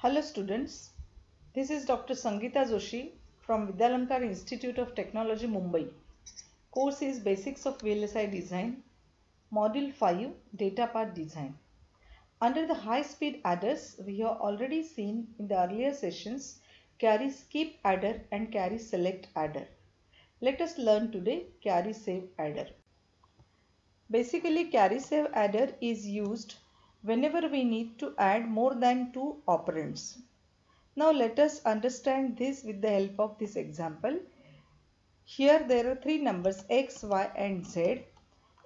Hello students, this is Dr. Sangeeta Joshi from Vidyalankar Institute of Technology, Mumbai. Course is Basics of VLSI Design, Module 5, Data Path Design. Under the high-speed adders, we have already seen in the earlier sessions carry skip adder and carry select adder. Let us learn today carry save adder. Basically, carry save adder is used whenever we need to add more than two operands. Now let us understand this with the help of this example. Here there are three numbers x, y and z.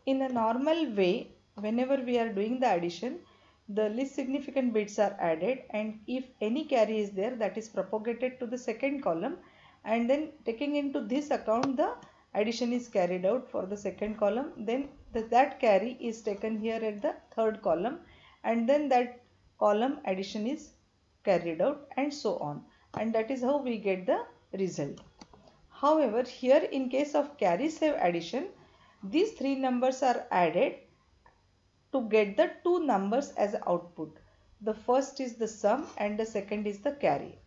In a normal way, whenever we are doing the addition, the least significant bits are added, and if any carry is there, that is propagated to the second column, and then taking into this account the addition is carried out for the second column. Then that carry is taken here at the third column, and then that column addition is carried out, and so on, and that is how we get the result. However, here in case of carry save addition, these three numbers are added to get the two numbers as output. The first is the sum and the second is the carry.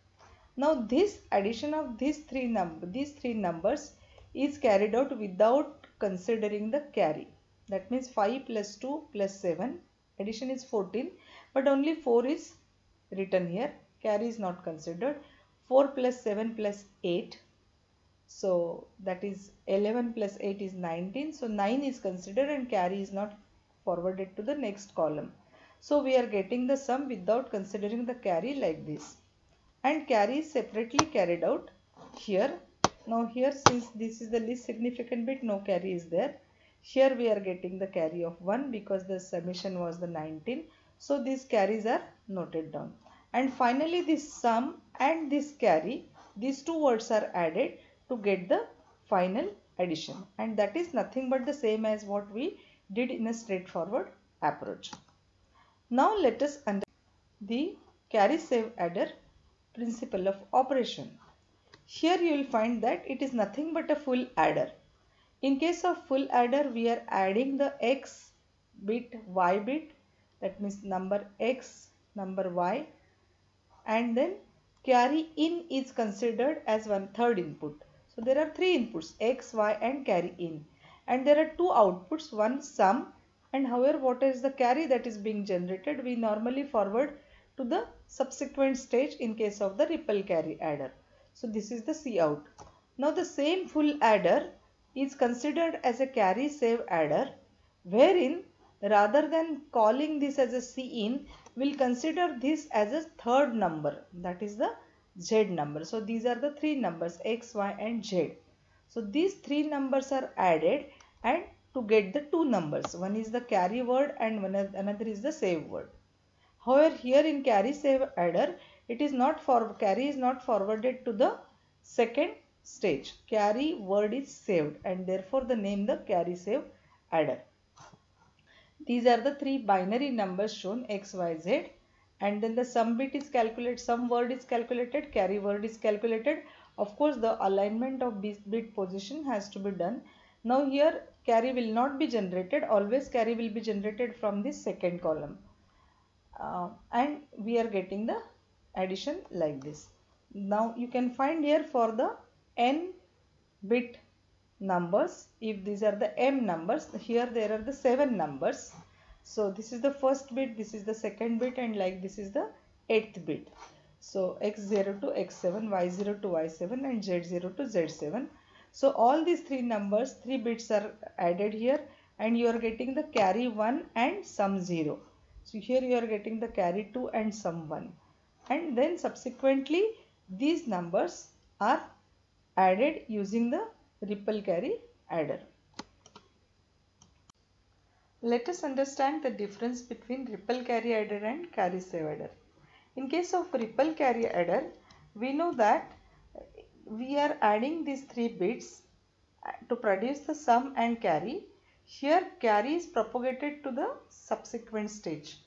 Now this addition of these three numbers is carried out without considering the carry. That means 5 plus 2 plus 7, addition is 14, but only 4 is written here, carry is not considered. 4 plus 7 plus 8, so that is 11 plus 8 is 19, so 9 is considered and carry is not forwarded to the next column. So we are getting the sum without considering the carry like this, and carry is separately carried out here. Now here, since this is the least significant bit, no carry is there. Here we are getting the carry of 1 because the summation was the 19. So these carries are noted down. And finally this sum and this carry, these two words are added to get the final addition. And that is nothing but the same as what we did in a straightforward approach. Now let us understand the carry save adder principle of operation. Here you will find that it is nothing but a full adder. In case of full adder, we are adding the x bit, y bit, that means number x, number y, and then carry in is considered as one third input. So there are three inputs, x, y and carry in, and there are two outputs, one sum, and however what is the carry that is being generated, we normally forward to the subsequent stage in case of the ripple carry adder. So this is the C out. Now the same full adder is considered as a carry save adder, wherein rather than calling this as a C in, we'll consider this as a third number, that is the Z number. So these are the three numbers x, y and z. So these three numbers are added and to get the two numbers. One is the carry word and another is the save word. However, here in carry save adder, it is not carry is not forwarded to the second stage. Carry word is saved, and therefore the name the carry save adder. These are the three binary numbers shown x, y, z, and then the sum bit is calculated, sum word is calculated, carry word is calculated. Of course, the alignment of bit position has to be done. Now here carry will not be generated, always carry will be generated from this second column, and we are getting the addition like this. Now you can find here for the n bit numbers, if these are the m numbers, here there are the 7 numbers. So this is the first bit, this is the second bit, and like this is the 8th bit. So x0 to x7, y0 to y7 and z0 to z7. So all these three numbers, 3 bits are added here, and you are getting the carry 1 and sum 0. So here you are getting the carry 2 and sum 1, and then subsequently these numbers are added using the ripple carry adder. Let us understand the difference between ripple carry adder and carry save adder. In case of ripple carry adder, we know that we are adding these 3 bits to produce the sum and carry. Here carry is propagated to the subsequent stage,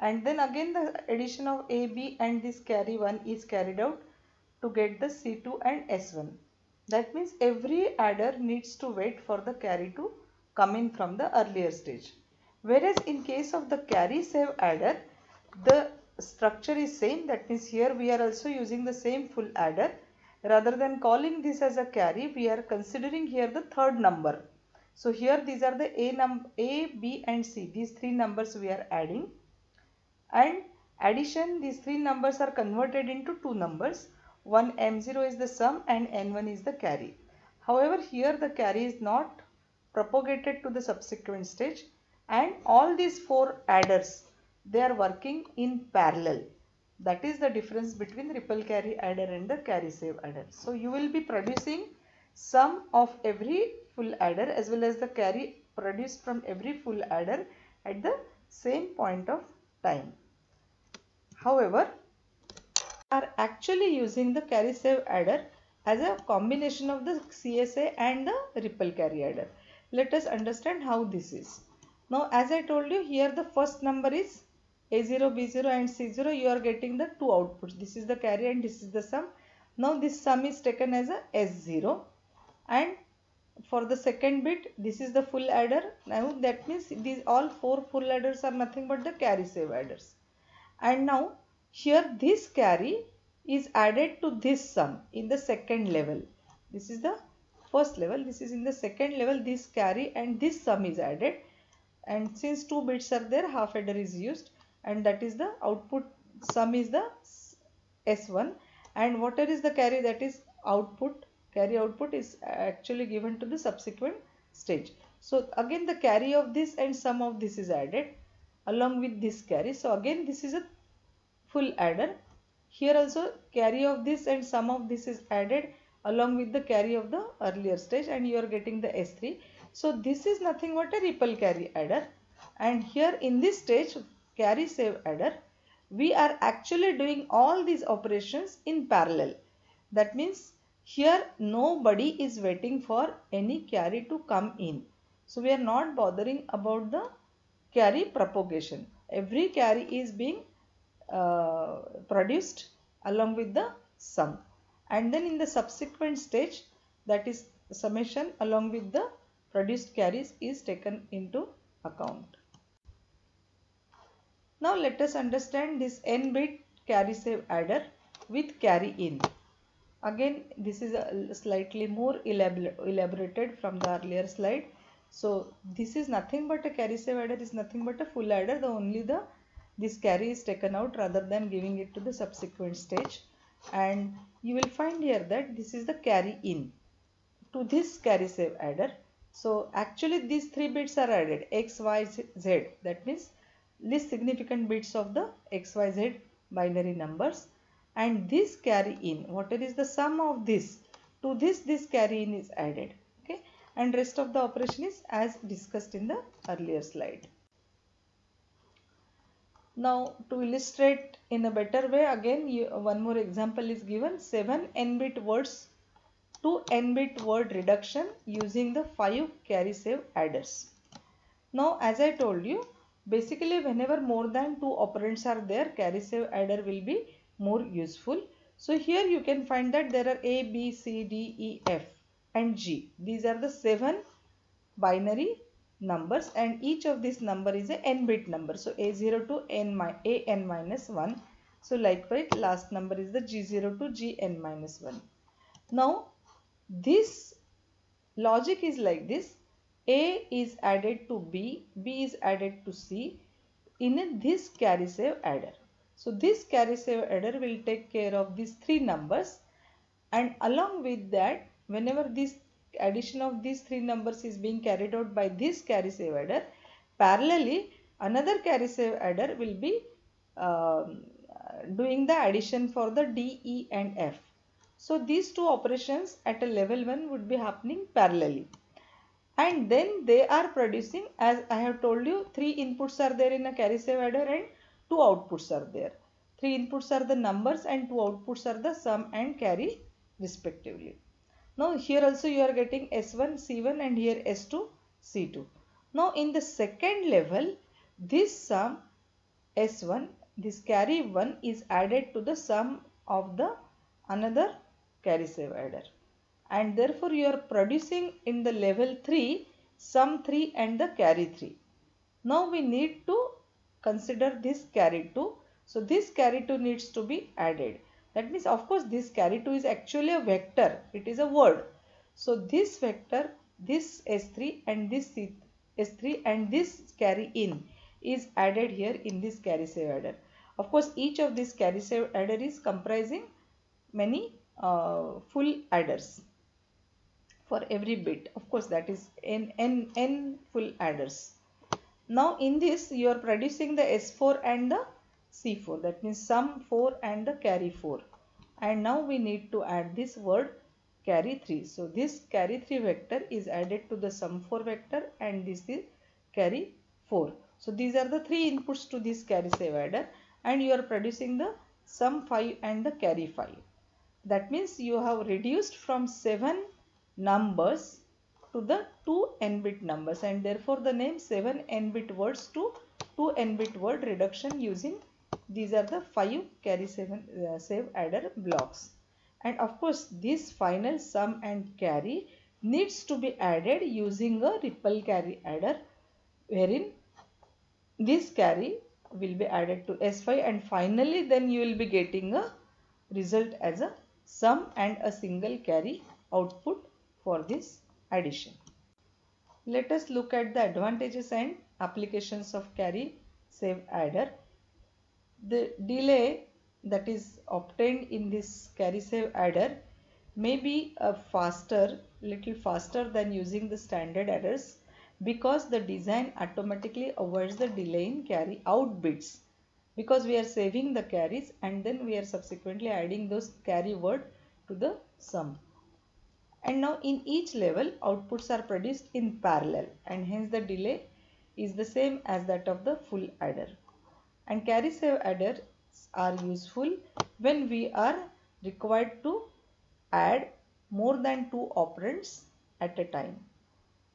and then again the addition of A, B and this carry 1 is carried out to get the C2 and S1. That means every adder needs to wait for the carry to come in from the earlier stage. Whereas in case of the carry save adder, the structure is same. That means here we are also using the same full adder. Rather than calling this as a carry, we are considering here the third number. So here these are the A, B and C. These three numbers we are adding. And addition, these three numbers are converted into two numbers. One M0 is the sum and N1 is the carry. However, here the carry is not propagated to the subsequent stage, and all these four adders, they are working in parallel. That is the difference between ripple carry adder and the carry save adder. So you will be producing sum of every full adder as well as the carry produced from every full adder at the same point of time. However, we are actually using the carry save adder as a combination of the CSA and the ripple carry adder. Let us understand how this is. Now, as I told you, here the first number is A0, B0 and C0. You are getting the two outputs. This is the carry and this is the sum. Now this sum is taken as a S0, and for the second bit, this is the full adder. Now that means these all four full adders are nothing but the carry save adders. And now here this carry is added to this sum in the second level. This is the first level. This is in the second level. This carry and this sum is added. And since two bits are there, half adder is used. And that is the output. Sum is the S1. And whatever is the carry, that is output. Carry output is actually given to the subsequent stage. So again the carry of this and sum of this is added along with this carry. So again this is a full adder. Here also carry of this and sum of this is added along with the carry of the earlier stage, and you are getting the S3. So this is nothing but a ripple carry adder. And here in this stage, carry save adder, we are actually doing all these operations in parallel. That means here nobody is waiting for any carry to come in. So we are not bothering about the carry propagation. Every carry is being produced along with the sum, and then in the subsequent stage, that is summation along with the produced carries is taken into account. Now let us understand this n bit carry save adder with carry in. Again this is a slightly more elaborated from the earlier slide. So this is nothing but a carry save adder is nothing but a full adder. This carry is taken out rather than giving it to the subsequent stage, and you will find here that this is the carry in to this carry save adder. So actually these three bits are added, X, Y, Z. That means least significant bits of the X, Y, Z binary numbers, and this carry in, whatever is the sum of this, to this carry in is added. Okay, and rest of the operation is as discussed in the earlier slide. Now to illustrate in a better way, again one more example is given. 7 n-bit words to n-bit word reduction using the 5 carry save adders. Now as I told you, basically whenever more than 2 operands are there, carry save adder will be more useful. So here you can find that there are A, B, C, D, E, F and G. These are the 7 binary numbers, and each of this number is a n-bit number. So A0 to an minus 1. So likewise last number is the G0 to Gn minus 1. Now this logic is like this. A is added to B, B is added to C in this carry save adder. So this carry save adder will take care of these 3 numbers, and along with that, whenever this addition of these 3 numbers is being carried out by this carry save adder, parallelly another carry save adder will be doing the addition for the D, E and F. So these 2 operations at a level 1 would be happening parallelly, and then they are producing, as I have told you, 3 inputs are there in a carry save adder and 2 outputs are there. 3 inputs are the numbers and 2 outputs are the sum and carry respectively. Now here also you are getting S1, C1 and here S2, C2. Now in the second level, this sum S1, this carry 1 is added to the sum of the another carry save adder, and therefore you are producing in the level 3 sum 3 and the carry 3. Now we need to consider this carry 2 So this carry 2 needs to be added. That means, of course, this carry 2 is actually a vector. It is a word. So this vector, this S3 and this S3 and this carry in is added here in this carry save adder. Of course, each of these carry save adder is comprising many full adders for every bit. Of course, that is n full adders. Now in this you are producing the S4 and the C4, that means sum 4 and the carry 4, and now we need to add this word carry 3. So this carry 3 vector is added to the sum 4 vector and this is carry 4. So these are the three inputs to this carry save adder, and you are producing the sum 5 and the carry 5. That means you have reduced from 7 numbers to the 2 n-bit numbers, and therefore the name 7 n-bit words to 2 n-bit word reduction using these are the 5 carry save adder blocks. And of course this final sum and carry needs to be added using a ripple carry adder, wherein this carry will be added to S5 and finally then you will be getting a result as a sum and a single carry output for this addition. Let us look at the advantages and applications of carry save adder. The delay that is obtained in this carry save adder may be little faster than using the standard adders, because the design automatically avoids the delay in carry out bits, because we are saving the carries and then we are subsequently adding those carry word to the sum. And now in each level outputs are produced in parallel, and hence the delay is the same as that of the full adder. And carry save adders are useful when we are required to add more than 2 operands at a time.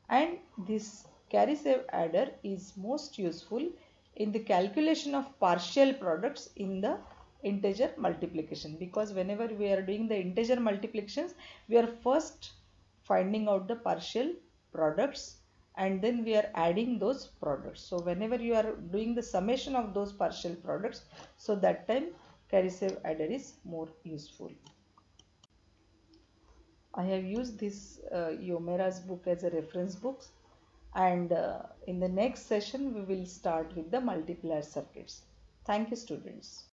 And this carry save adder is most useful in the calculation of partial products in the integer multiplication, because whenever we are doing the integer multiplications, we are first finding out the partial products and then we are adding those products. So whenever you are doing the summation of those partial products, so that time carry save adder is more useful. I have used this Yomera's book as a reference book, and in the next session we will start with the multiplier circuits. Thank you, students.